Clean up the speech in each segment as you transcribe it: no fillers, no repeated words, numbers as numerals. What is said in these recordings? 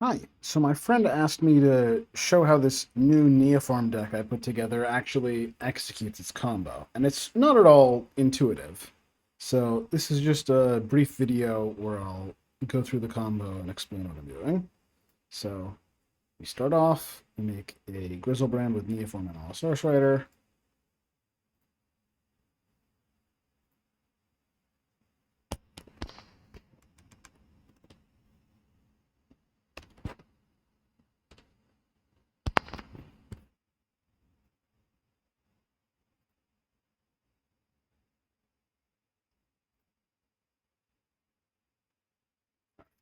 Hi. So my friend asked me to show how this new Neoform deck I put together actually executes its combo, and it's not at all intuitive. So this is just a brief video where I'll go through the combo and explain what I'm doing. So we start off, we make a Grizzlebrand with Neoform and Allosaurus Rider.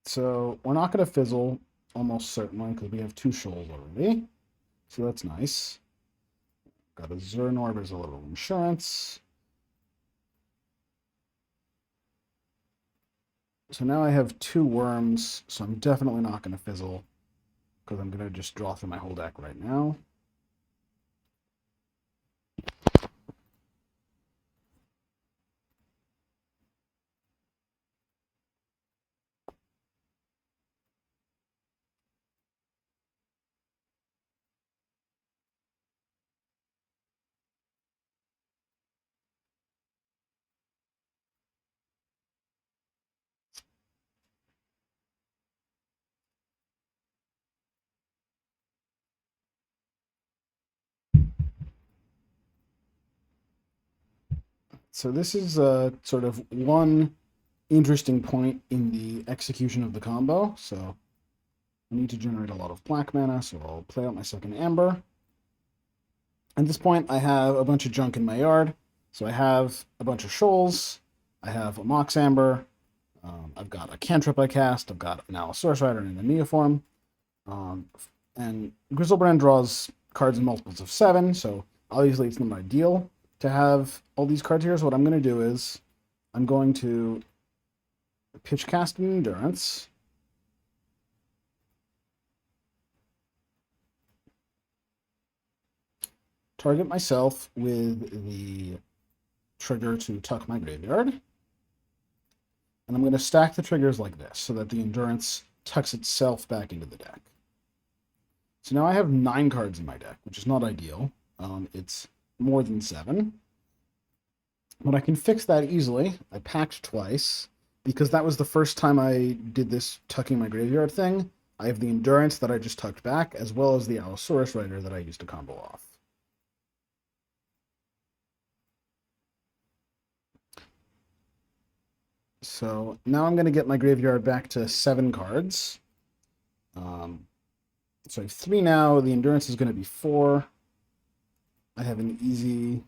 So we're not going to fizzle, almost certainly, because we have two shoals already. So that's nice. Got a Zernorb as a little insurance. So now I have two worms, so I'm definitely not going to fizzle, because I'm going to just draw through my whole deck right now. So this is sort of one interesting point in the execution of the combo. So I need to generate a lot of black mana, so I'll play out my second Amber. At this point, I have a bunch of junk in my yard. So I have a bunch of shoals. I have a Mox Amber. I've got a cantrip I cast. I've got an Allosaurus Rider and a Neoform. Um, and Grizzlebrand draws cards in multiples of 7, so obviously it's not ideal to have all these cards here. So what I'm going to do is I'm going to pitch cast an Endurance. Target myself with the trigger to tuck my graveyard. And I'm going to stack the triggers like this so that the Endurance tucks itself back into the deck. So now I have 9 cards in my deck, which is not ideal. It's more than 7. But I can fix that easily. I packed twice because that was the first time I did this tucking my graveyard thing. I have the Endurance that I just tucked back, as well as the Allosaurus Rider that I used to combo off. So now I'm going to get my graveyard back to 7 cards. So I have 3 now. The Endurance is going to be 4. I have an easy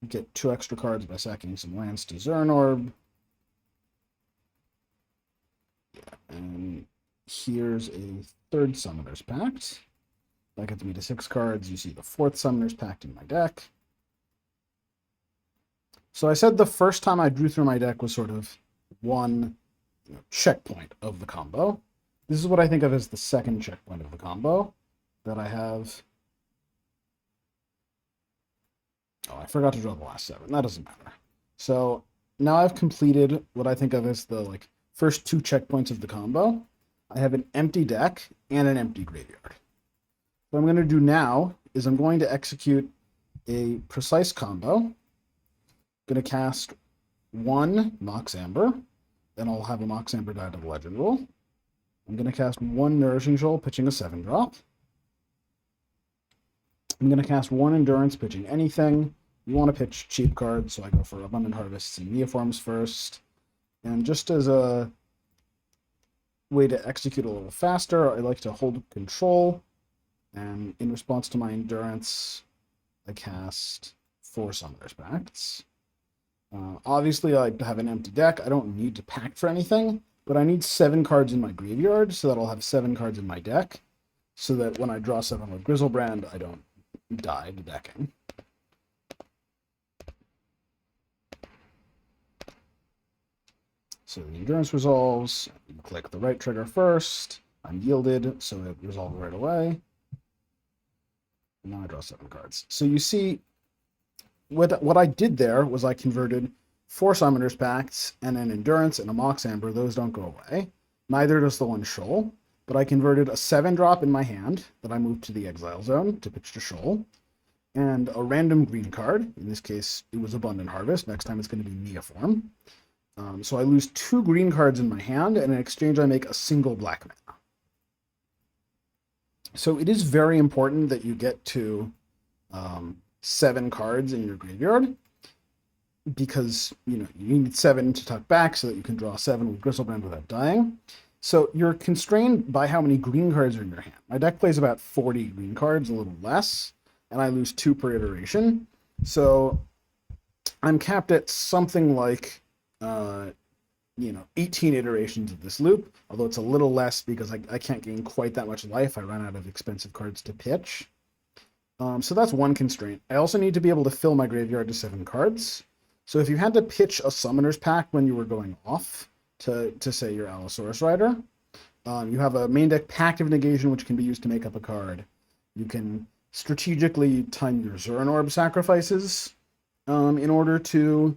get 2 extra cards by sacking some lands to Zernorb. And here's a third Summoner's Pact. That gets me to 6 cards. You see the 4th Summoner's Pact in my deck. So I said the first time I drew through my deck was sort of one checkpoint of the combo. This is what I think of as the second checkpoint of the combo that I have. Oh, I forgot to draw the last 7. That doesn't matter. So now I've completed what I think of as the first 2 checkpoints of the combo. I have an empty deck and an empty graveyard. What I'm going to do now is I'm going to execute a precise combo. I'm going to cast 1 Mox Amber, then I'll have a Mox Amber die to the Legend Rule. I'm going to cast 1 Nourishing Shoal, pitching a 7-drop. I'm going to cast 1 Endurance, pitching anything. You want to pitch cheap cards, so I go for Abundant Harvests and Neoforms first. And just as a way to execute a little faster, I like to hold control. And in response to my Endurance, I cast 4 Summoner's Pacts. Obviously, I have an empty deck. I don't need to pack for anything, but I need 7 cards in my graveyard so that I'll have 7 cards in my deck, so that when I draw 7 with Grizzlebrand, I don't die to decking. So the Endurance resolves. You click the right trigger first. I'm yielded, so it resolved right away. And now I draw 7 cards. So you see, what I did there was I converted 4 Summoner's Pacts and an Endurance and a Mox Amber. Those don't go away. Neither does the one Shoal, but I converted a 7-drop in my hand that I moved to the exile zone to pitch to Shoal, and a random green card. In this case, it was Abundant Harvest. Next time it's going to be Neoform. So I lose 2 green cards in my hand, and in exchange I make a single black mana. So it is very important that you get to 7 cards in your graveyard, because you need 7 to tuck back so that you can draw 7 with Gristlebrand without dying. So you're constrained by how many green cards are in your hand. My deck plays about 40 green cards, a little less, and I lose 2 per iteration. So I'm capped at something like 18 iterations of this loop, although it's a little less because I can't gain quite that much life. I run out of expensive cards to pitch. So that's one constraint. I also need to be able to fill my graveyard to 7 cards. So if you had to pitch a Summoner's Pact when you were going off to say your Allosaurus Rider, you have a main deck Pact of Negation, which can be used to make up a card. You can strategically time your Zurn Orb sacrifices in order to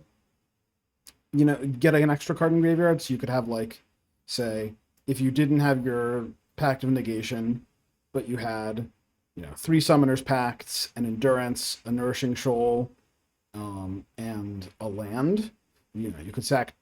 get an extra card in graveyard. So you could have, like, say, if you didn't have your Pact of Negation, but you had 3 Summoner's Pacts, an Endurance, a Nourishing Shoal, and a land. You could sack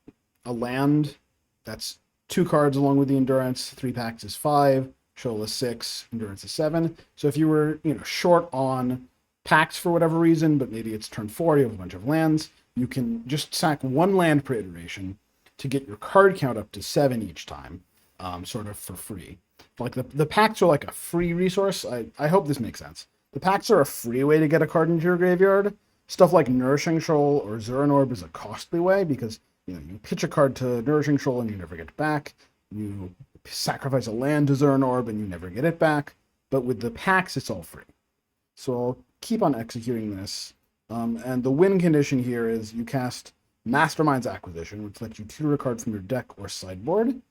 a land. That's 2 cards along with the Endurance. 3 Pacts is 5. Shoal is 6. Endurance is 7. So if you were short on Pacts for whatever reason, but maybe it's turn 4, you have a bunch of lands, you can just sack 1 land per iteration to get your card count up to 7 each time, sort of for free. Like the Pacts are like a free resource. I hope this makes sense. The Pacts are a free way to get a card into your graveyard. Stuff like Nourishing Shoal or Zurn Orb is a costly way because you pitch a card to Nourishing Shoal and you never get it back. You sacrifice a land to Zurn Orb and you never get it back. But with the Pacts, it's all free. So I'll keep on executing this. And the win condition here is you cast Mastermind's Acquisition, which lets you tutor a card from your deck or sideboard.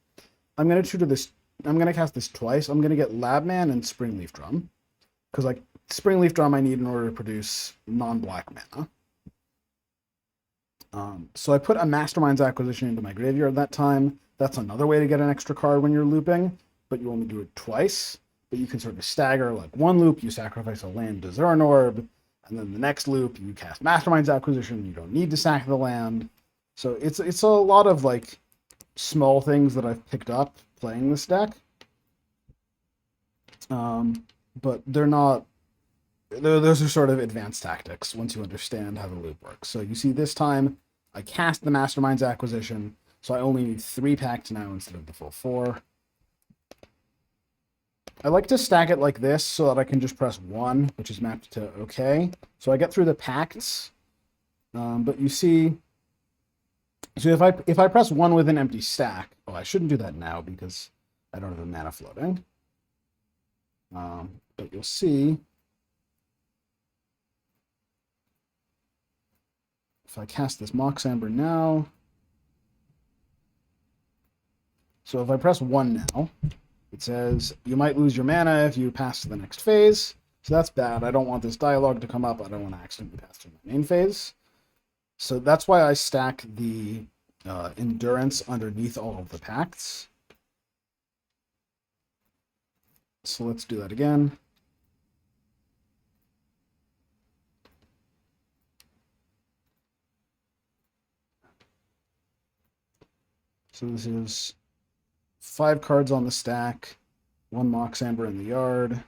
I'm going to cast this twice. I'm going to get Labman and Springleaf Drum, because Springleaf Drum I need in order to produce non-black mana. So I put a Mastermind's Acquisition into my graveyard that time. That's another way to get an extra card when you're looping, but you only do it twice. But you can sort of stagger, like, one loop, you sacrifice a land to Zurn Orb, and then the next loop, you cast Mastermind's Acquisition. You don't need to sack the land. So it's a lot of, like, small things that I've picked up playing this deck. But they're not... Those are sort of advanced tactics once you understand how the loop works. So you see this time, I cast the Mastermind's Acquisition, so I only need 3 Pacts now instead of the full 4. I like to stack it like this so that I can just press 1, which is mapped to OK. So I get through the Pacts, but you see... So if I press 1 with an empty stack... Oh, I shouldn't do that now because I don't have a mana floating. But you'll see... If I cast this Mox Amber now... So if I press 1 now... It says, you might lose your mana if you pass to the next phase. So that's bad. I don't want this dialogue to come up. I don't want to accidentally pass to my main phase. So that's why I stack the Endurance underneath all of the Pacts. So let's do that again. So this is 5 cards on the stack, 1 Mox Amber in the yard.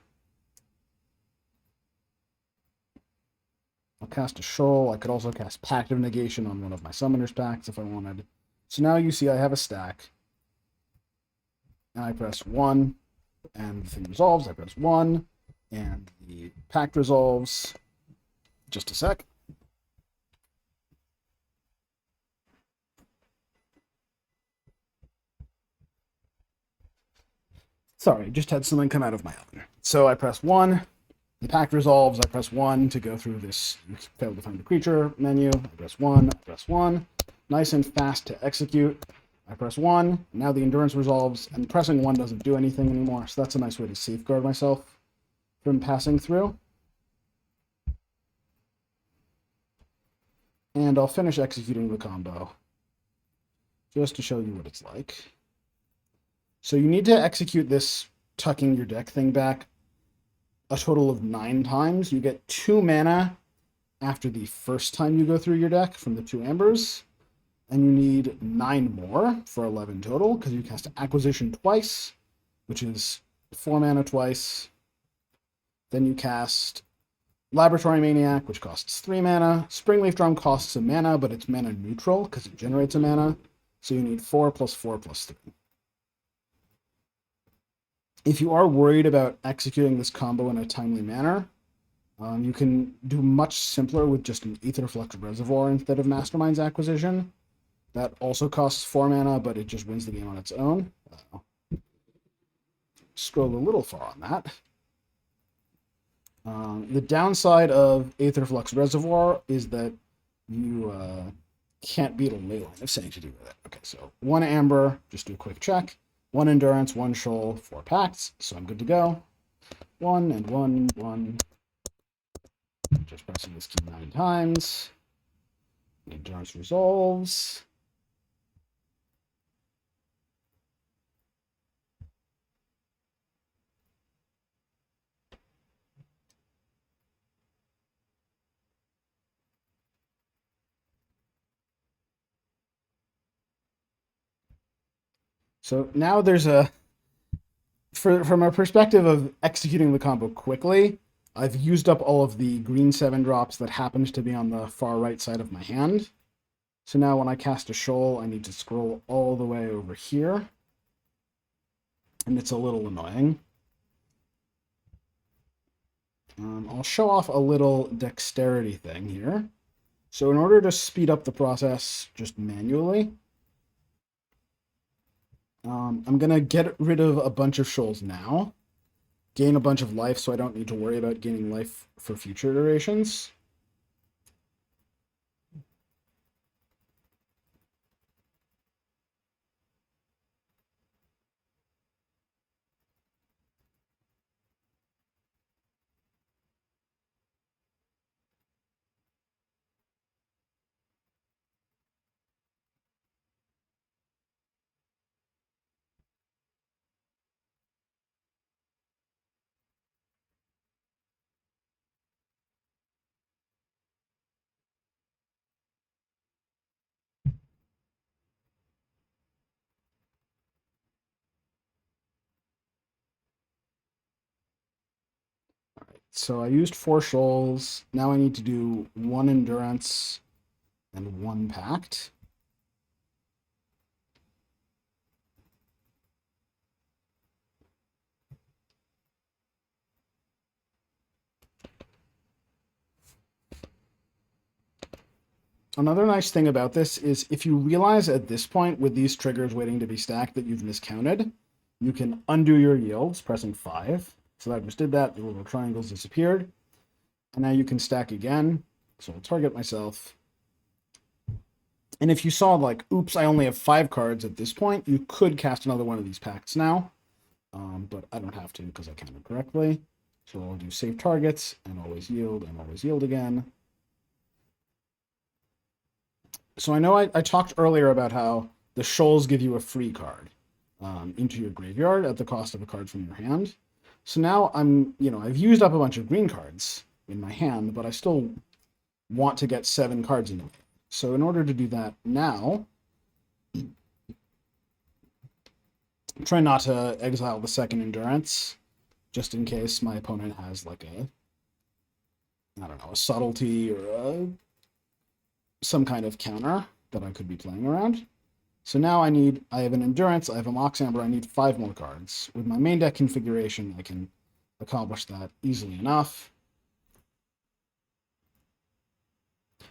I'll cast a Shoal. I could also cast Pact of Negation on one of my Summoner's Pacts if I wanted. So now you see I have a stack. And I press 1, and the thing resolves. I press 1, and the Pact resolves. Just a sec. Sorry, just had something come out of my oven. So I press 1, the Pact resolves, I press 1 to go through this failed to find a creature menu. I press 1, I press 1. Nice and fast to execute. I press 1, now the Endurance resolves, and pressing 1 doesn't do anything anymore, so that's a nice way to safeguard myself from passing through. And I'll finish executing the combo, just to show you what it's like. So you need to execute this tucking your deck thing back a total of 9 times. You get 2 mana after the first time you go through your deck from the 2 ambers, and you need 9 more for 11 total because you cast Acquisition twice, which is 4 mana twice. Then you cast Laboratory Maniac, which costs 3 mana. Springleaf Drum costs a mana, but it's mana neutral because it generates a mana. So you need 4 + 4 + 3. If you are worried about executing this combo in a timely manner, you can do much simpler with just an Aetherflux Reservoir instead of Mastermind's Acquisition. That also costs 4 mana, but it just wins the game on its own. Scroll a little far on that. The downside of Aetherflux Reservoir is that you can't beat a Leyline of Sanctity with it. Okay, so 1 Amber, just do a quick check. 1 Endurance, 1 Shoal, 4 Pacts, so I'm good to go. 1 and 1, 1. Just pressing this key 9 times. Endurance resolves. So now there's from a perspective of executing the combo quickly, I've used up all of the green 7 drops that happened to be on the far right side of my hand. So now when I cast a Shoal, I need to scroll all the way over here. And it's a little annoying. I'll show off a little dexterity thing here. So in order to speed up the process just manually, I'm going to get rid of a bunch of Shoals now. Gain a bunch of life so I don't need to worry about gaining life for future iterations. So I used 4 Shoals. Now I need to do 1 Endurance and 1 Pact. Another nice thing about this is if you realize at this point with these triggers waiting to be stacked that you've miscounted, you can undo your yields pressing 5. So I just did that, the little triangles disappeared. And now you can stack again. So I'll target myself. And if you saw like, oops, I only have 5 cards at this point, you could cast another one of these pacts now. But I don't have to because I counted correctly. So I'll do save targets and always yield again. So I know I talked earlier about how the Shoals give you a free card into your graveyard at the cost of a card from your hand. So now I've used up a bunch of green cards in my hand, but I still want to get 7 cards in the way. So in order to do that now, try not to exile the second Endurance, just in case my opponent has like a subtlety or some kind of counter that I could be playing around. So now I have an Endurance, I have a Mox Amber, I need 5 more cards. With my main deck configuration, I can accomplish that easily enough.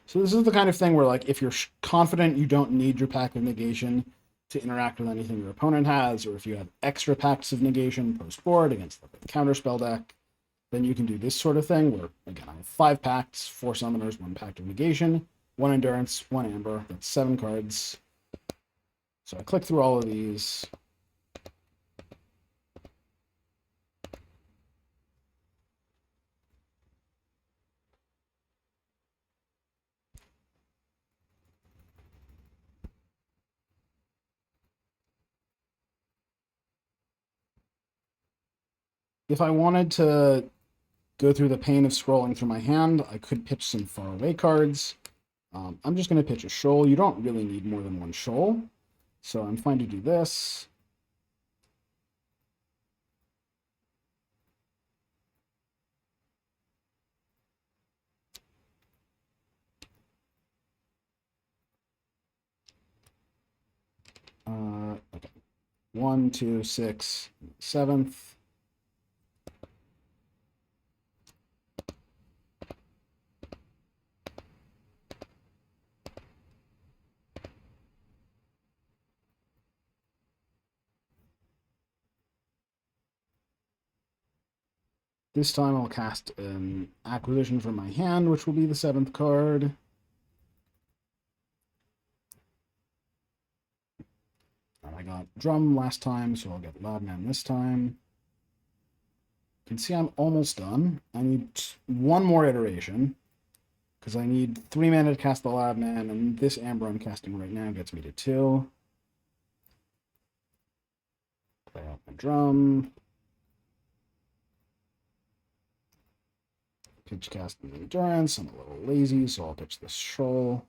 So this is the kind of thing where, like, if you're confident you don't need your Pact of Negation to interact with anything your opponent has, or if you have extra Pacts of Negation post-board against the counterspell deck, then you can do this sort of thing where, again, I have 5 Pacts, 4 Summoners, 1 Pact of Negation, 1 Endurance, 1 Amber, that's 7 cards. So I click through all of these. If I wanted to go through the pain of scrolling through my hand, I could pitch some faraway cards. I'm just going to pitch a shoal. You don't really need more than one shoal, so I'm fine to do this. Okay. 1, 2, 6, 7th. This time I'll cast an acquisition from my hand, which will be the 7th card. And I got Drum last time, so I'll get Loudman this time. You can see I'm almost done. I need one more iteration, because I need 3 mana to cast the Loudman, and this Amber I'm casting right now gets me to 2. Play out my Drum. Pitch cast the Endurance. I'm a little lazy, so I'll pitch the Shoal.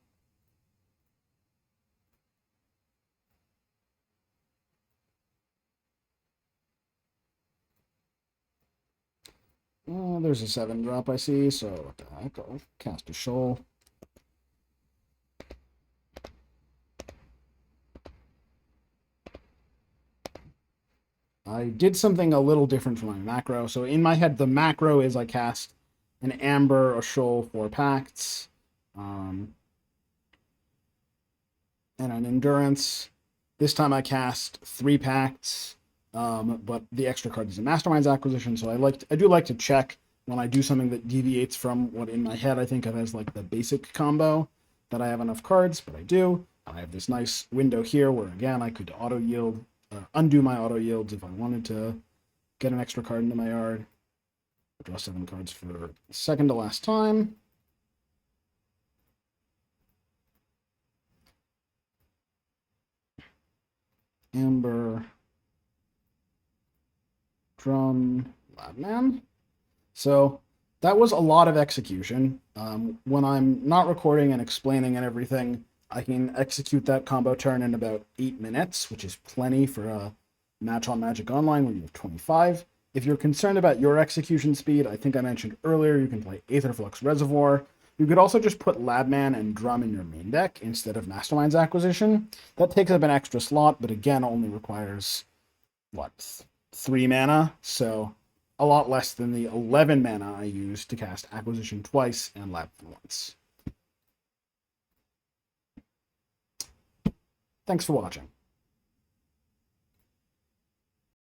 Oh, there's a 7-drop I see, so what the heck, I'll cast a Shoal. I did something a little different from my macro. So in my head, the macro is I cast an Amber, a Shoal, 4 Pacts, and an Endurance. This time I cast 3 Pacts, but the extra card is a Mastermind's acquisition, so I do like to check when I do something that deviates from what in my head I think of as like the basic combo, that I have enough cards, but I do. I have this nice window here where, again, I could auto-yield, undo my auto-yields if I wanted to get an extra card into my yard. Draw 7 cards for the second to last time. Amber, Drum, Loudman. So that was a lot of execution. When I'm not recording and explaining and everything, I can execute that combo turn in about 8 minutes, which is plenty for a match on Magic Online when you have 25. If you're concerned about your execution speed, I think I mentioned earlier, you can play Aetherflux Reservoir. You could also just put Labman and Drum in your main deck instead of Mastermind's Acquisition. That takes up an extra slot, but again, only requires, what, 3 mana? So a lot less than the 11 mana I used to cast Acquisition twice and Lab once. Thanks for watching.